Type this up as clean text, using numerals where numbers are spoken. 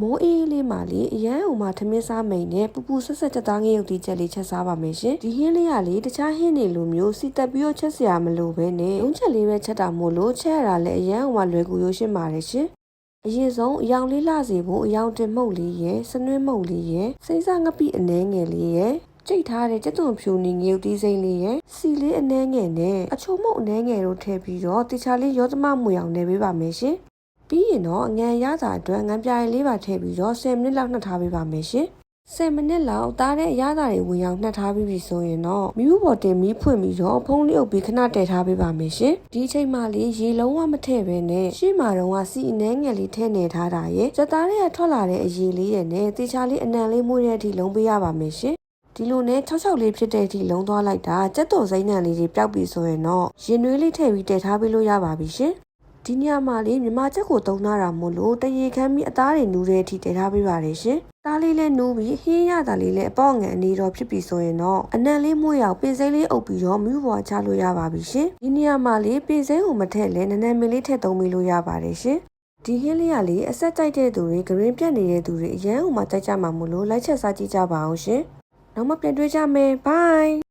မိုးအေးလေးမှာလေအရန်ဟိုမှာထမင်းစားမိန်နဲ့ပူပူဆက်ဆက်ချက်သားငယ်ရုပ်တီချက်လေးချက်စားပါမယ်ရှင်ဒီဟင်းလေးကလေတခြားဟင်းတွေလိုမျိုးစီတက်ပြီးတော့ချက်စရာမလိုပဲနဲ့လုံးချက်လေးပဲချက်တာမို့လို့ချက်ရတာလည်းအရန်ဟိုမှာလွယ်ကူရိုးရှင်းပါတယ်ရှင်အရင်ဆုံးအယောင်လေးလှစေဖို့အယောင်တင်မှုတ်လေးရယ်စနွှင်းမှုတ်လေးရယ်စိမ့်စားငပိအနှဲငယ်လေးရယ်ကြိတ်ထားတဲ့ကြက်သွန်ဖြူနေငရုတ်တီးစိမ့်လေးရယ်စီလေးအနှဲငယ်နဲ့အချိုမှုတ်အနှဲငယ်တို့ထည့်ပြီးတော့တခြားလေးရောသမမွေအောင်နေပေးပါမယ်ရှင်ပြီးရင်တော့အငံရစာအတွက်ငံပြားရည်လေးပါထည့်ပြီးတော့10မိနစ်လောက်နှက်ထားပေးပါမယ်ရှင်10မိနစ်လောက်သားတဲ့အရသာတွေဝင်အောင်နှက်ထားပြီးပြီဆိုရင်တော့မီးဘူးပေါ်တင်မီးဖွင့်ပြီးတော့ဖုံးလေးအုပ်ပြီးခဏတည်ထားပေးပါမယ်ရှင်ဒီအချိန်မှလေးရေလုံးဝမထည့်ပဲနဲ့ရှေ့မှာတော့စီအနှဲငယ်လေးထည့်နေထားတာရဲ့စက်သားတွေကထွက်လာတဲ့အရည်လေးရဲ့နဲ့တေချာလေးအနံလေးမွေးတဲ့အထိလုံးပေးရပါမယ်ရှင်ဒီလိုနဲ့66လေးဖြစ်တဲ့အထိလုံးသွားလိုက်တာကြက်တော်စိမ့်နှံလေးတွေပျောက်ပြီဆိုရင်တော့ရင်နွေးလေးထည့်ပြီးတည်ထားပေးလို့ရပါပြီရှင်ဒီညမှာလေးမြမချက်ကိုသုံးထားတာမို့လို့တရေခမ်းပြီးအသားတွေနူးတဲ့အထိတည်ထားပေးပါတယ်ရှင်။သားလေးလည်းနူးပြီးဟင်းရတာလေးလည်းအပေါ့ငန်အနေတော့ဖြစ်ပြီဆိုရင်တော့အနံလေးမွေးအောင်ပင်စိမ်းလေးအုပ်ပြီးတော့မြူးပေါ်ချလို့ရပါပြီရှင်။ဒီညမှာလေးပင်စိမ်းကိုမထည့်လဲနည်းနည်းမလေးထည့်သုံးပေးလို့ရပါတယ်ရှင်။ဒီဟင်းလေးကလေအဆက်ကြိုက်တဲ့သူတွေဂရင်းပြတ်နေတဲ့သူတွေအရန်ဟိုမှာကြိုက်ကြမှာမို့လို့လိုက်ချက်စားကြည့်ကြပါအောင်ရှင်။နောက်မှပြန်တွေ့ကြမယ်။ Bye